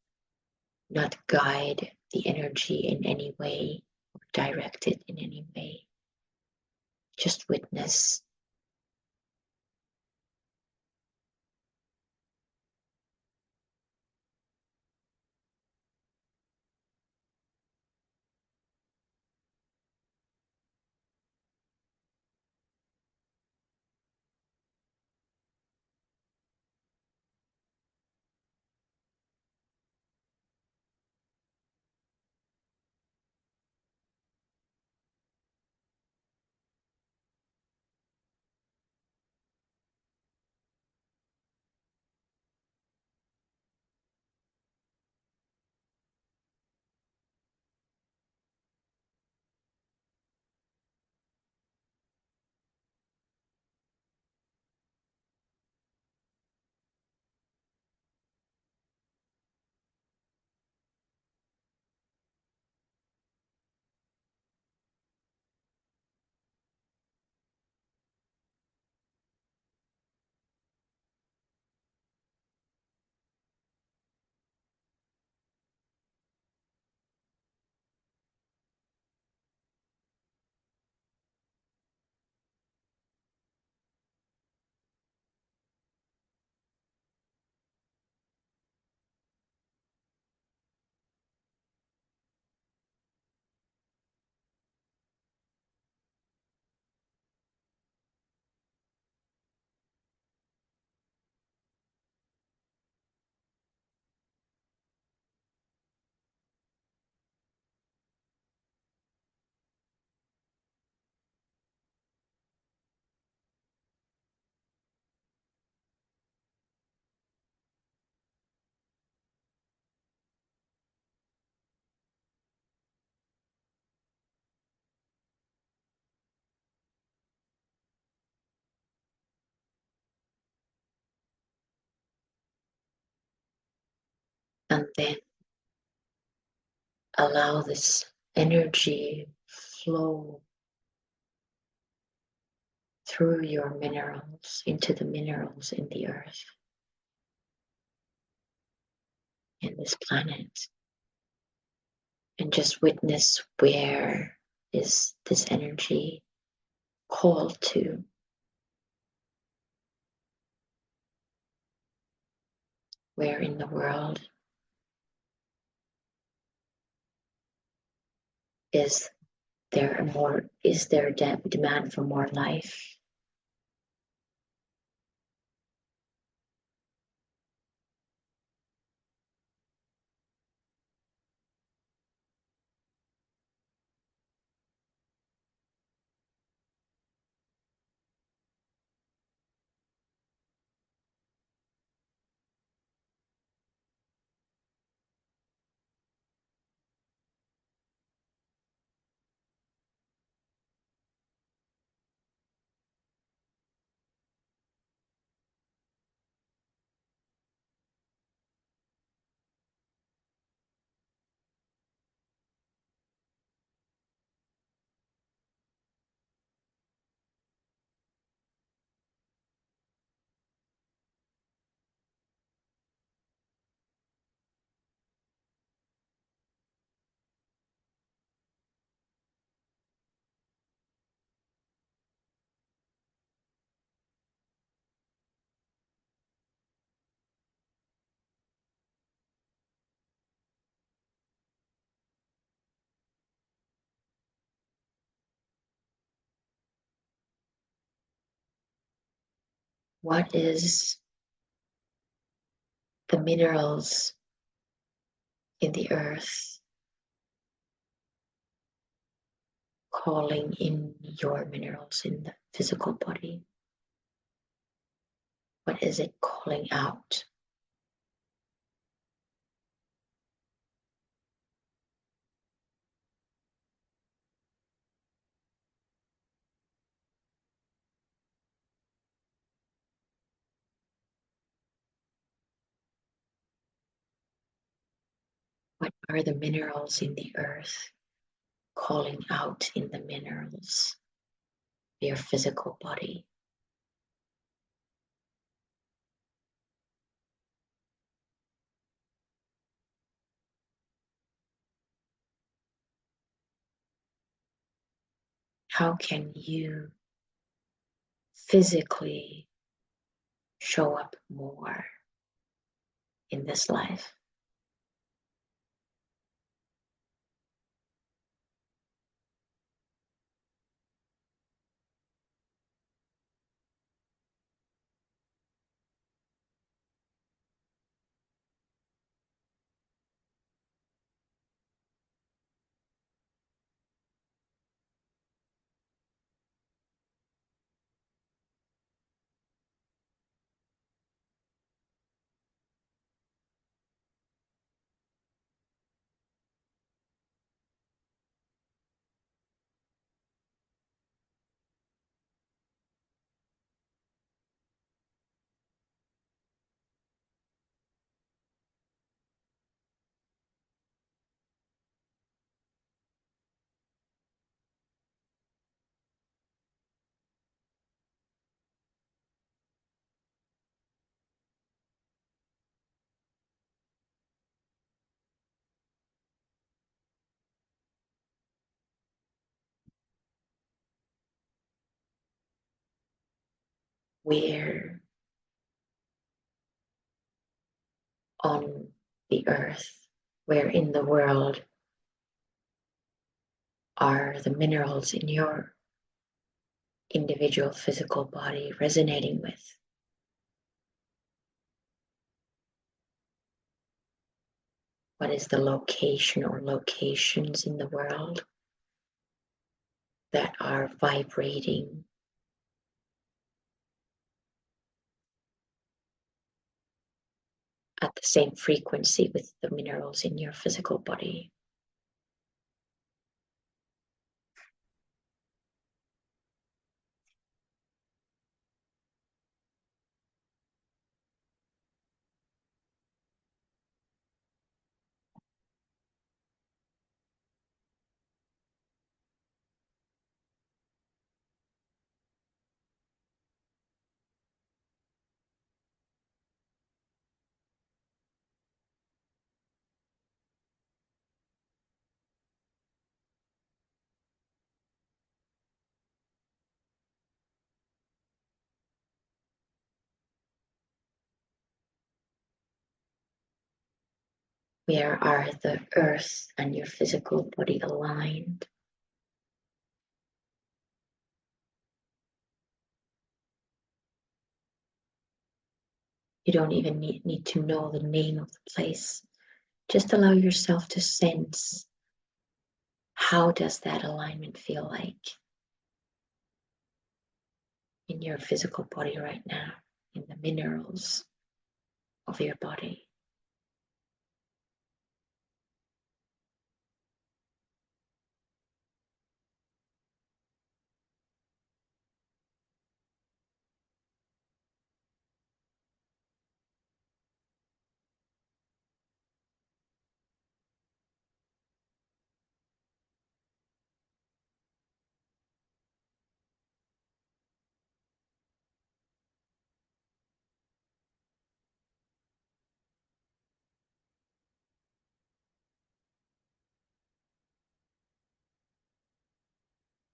not guide the energy in any way or direct it in any way. Just witness. And then allow this energy flow through your minerals into the minerals in the earth, in this planet. And just witness, where is this energy called to? Where in the world is there a demand for more life? What is the minerals in the earth calling in your minerals in the physical body? What is it calling out? What are the minerals in the earth calling out in the minerals, your physical body? How can you physically show up more in this life? Where on the earth, where in the world are the minerals in your individual physical body resonating with? What is the location or locations in the world that are vibrating at the same frequency with the minerals in your physical body? Where are the earth and your physical body aligned? You don't even need to know the name of the place. Just allow yourself to sense, how does that alignment feel like in your physical body right now, in the minerals of your body.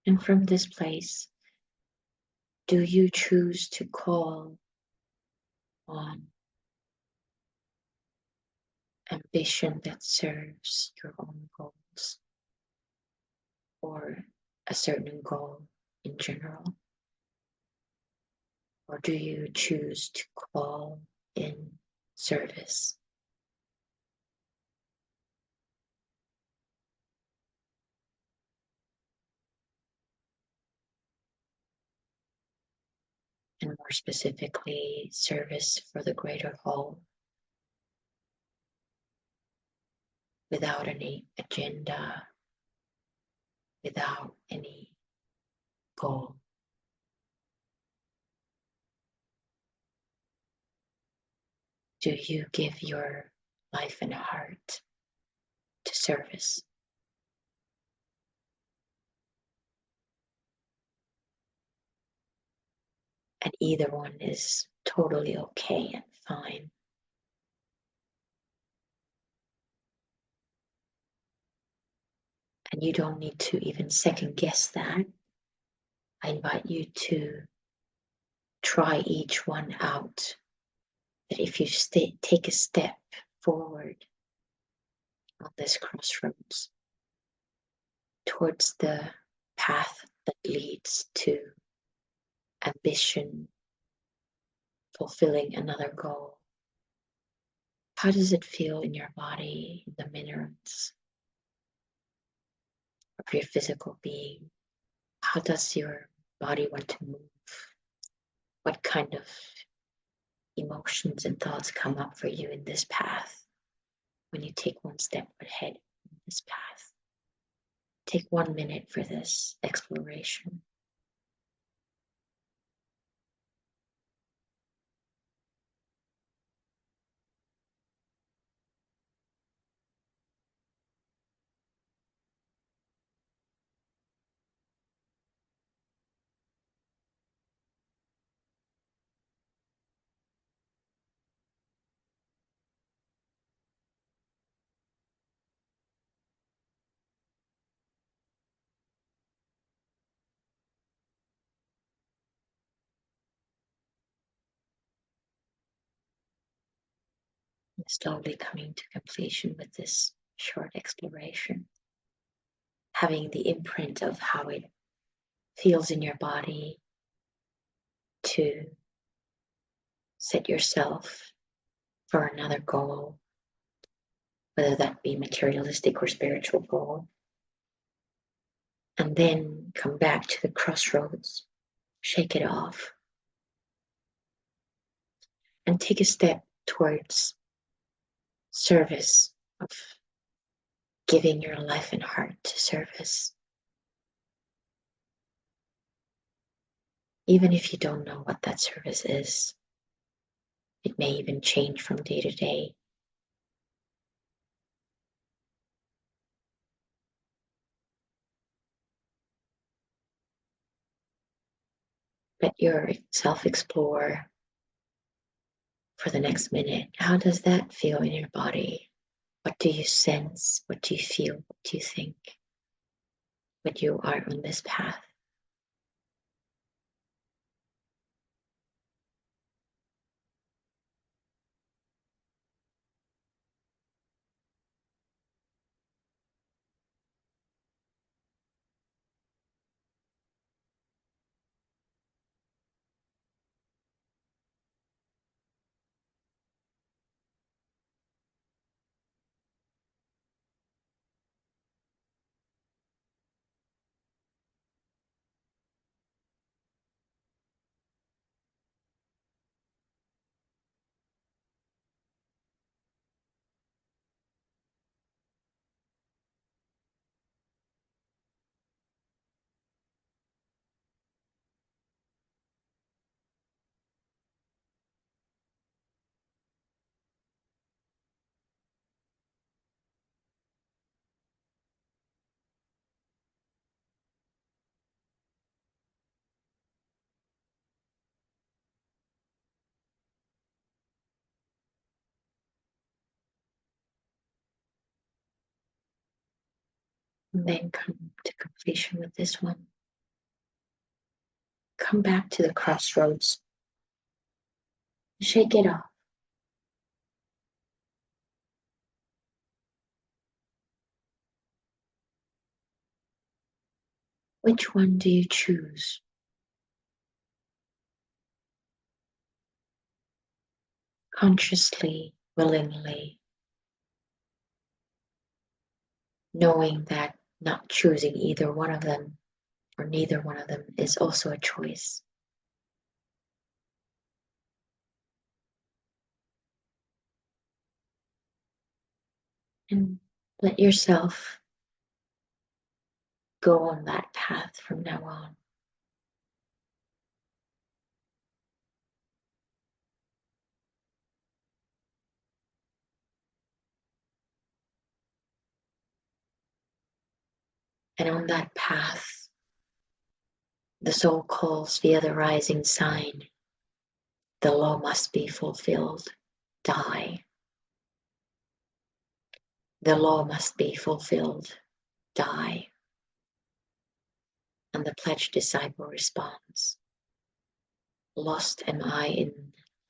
And from this place, do you choose to call on ambition that serves your own goals or a certain goal in general? Or do you choose to call in service? And more specifically, service for the greater whole without any agenda, without any goal. Do you give your life and heart to service? And either one is totally okay and fine. And you don't need to even second guess that. I invite you to try each one out. That if you take a step forward on this crossroads towards the path that leads to ambition, fulfilling another goal, how does it feel in your body, in the minerals of your physical being? How does your body want to move? What kind of emotions and thoughts come up for you in this path when you take one step ahead in this path? Take 1 minute for this exploration. Slowly coming to completion with this short exploration, having the imprint of how it feels in your body to set yourself for another goal, whether that be materialistic or spiritual goal, and then come back to the crossroads, shake it off, and take a step towards service, of giving your life and heart to service. Even if you don't know what that service is, it may even change from day to day. Let yourself explore for the next minute. How does that feel in your body? What do you sense? What do you feel? What do you think when you are on this path? And then come to completion with this one. Come back to the crossroads. Shake it off. Which one do you choose? Consciously, willingly, knowing that not choosing either one of them or neither one of them is also a choice. And let yourself go on that path from now on. And on that path, the soul calls via the rising sign. The law must be fulfilled. Die. The law must be fulfilled. Die. And the pledged disciple responds, lost am I in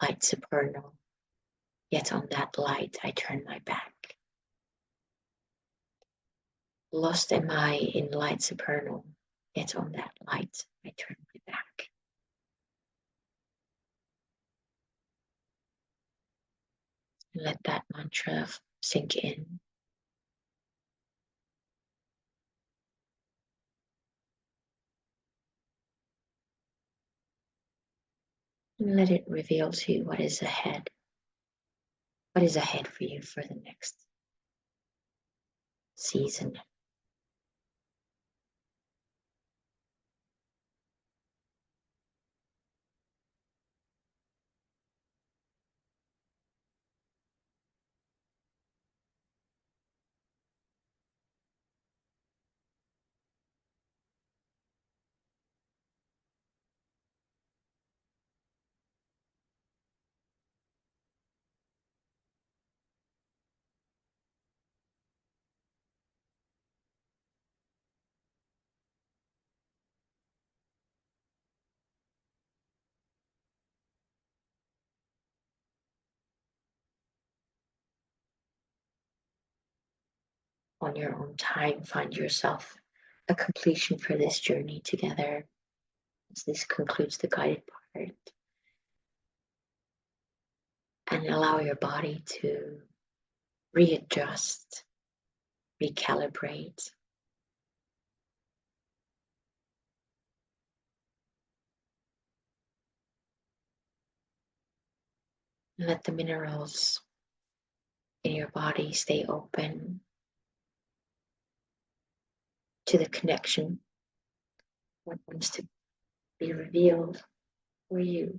light supernal, yet on that light I turn my back. Lost am I in light supernal, yet on that light I turn my back. Let that mantra sink in. And let it reveal to you what is ahead. What is ahead for you for the next season. On your own time, find yourself a completion for this journey together. As this concludes the guided part. And allow your body to readjust, recalibrate. And let the minerals in your body stay open to the connection, what wants to be revealed for you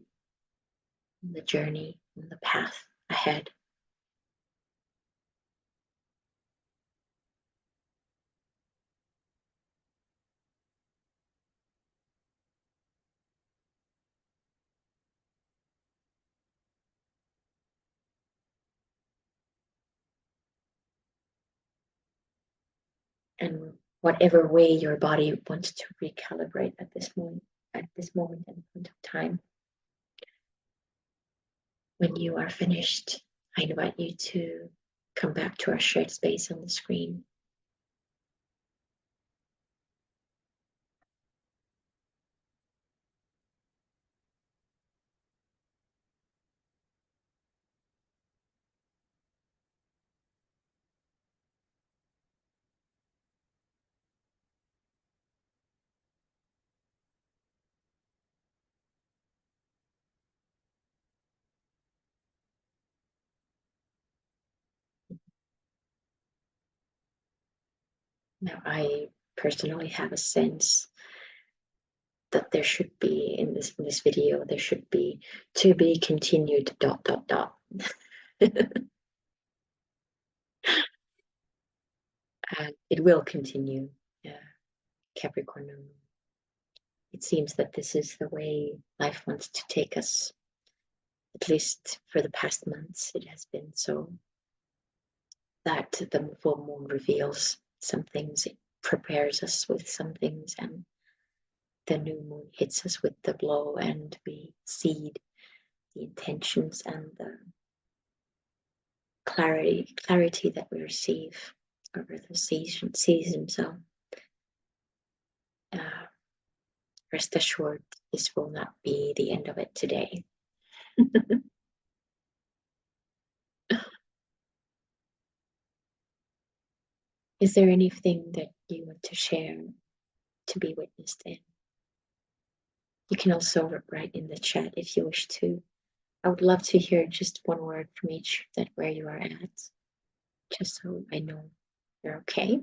in the journey, in the path ahead. And whatever way your body wants to recalibrate at this moment and point of time. When you are finished, I invite you to come back to our shared space on the screen. Now, I personally have a sense that there should be in this video, there should be to be continued ... And it will continue, Capricorn. It seems that this is the way life wants to take us. At least for the past months, it has been so. That the full moon reveals some things prepares us with some things, and the new moon hits us with the blow, and we see the intentions and the clarity that we receive over the season. So rest assured, this will not be the end of it today. Is there anything that you want to share, to be witnessed in? You can also write in the chat if you wish to. I would love to hear just one word from each that where you are at, just so I know you're okay.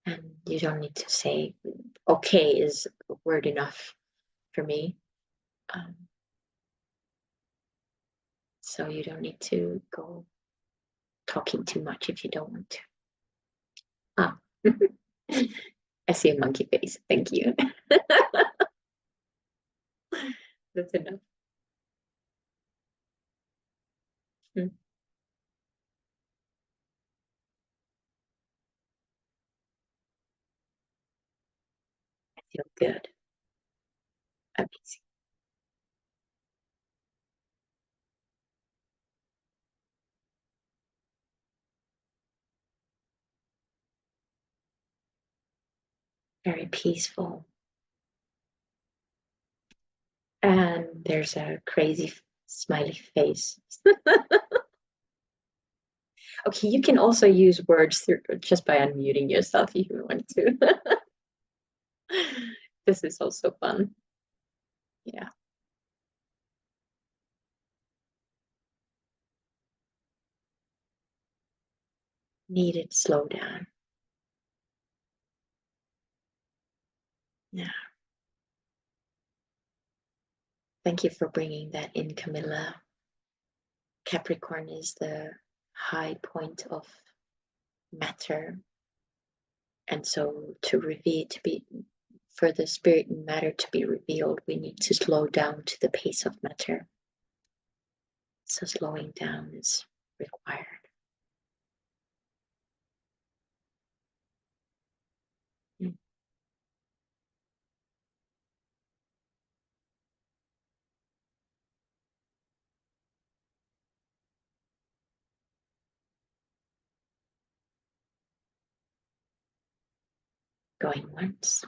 And you don't need to say okay is a word enough for me. So you don't need to go talking too much if you don't want to. Ah, I see a monkey face. Thank you. That's enough. I feel good. Amazing. Very peaceful. And there's a crazy smiley face. Okay, you can also use words just by unmuting yourself if you want to. This is also fun. Yeah. Needed slow down. Yeah. Thank you for bringing that in, Camilla. Capricorn is the high point of matter. And so for the spirit and matter to be revealed, we need to slow down to the pace of matter. So slowing down is required. Going once.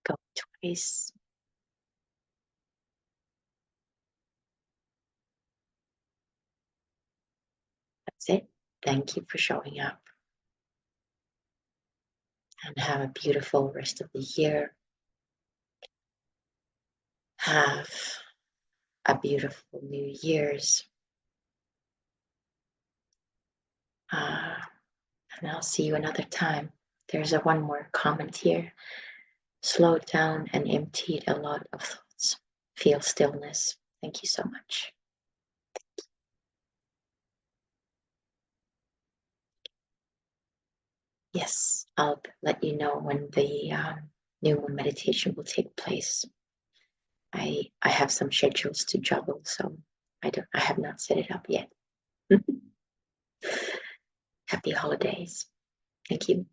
Going twice. That's it. Thank you for showing up. And have a beautiful rest of the year. Have a beautiful New Year's. And I'll see you another time. There's one more comment here. Slowed down and emptied a lot of thoughts. Feel stillness. Thank you so much. Yes, I'll let you know when the new moon meditation will take place. I have some schedules to juggle, so I have not set it up yet. Happy holidays. Thank you.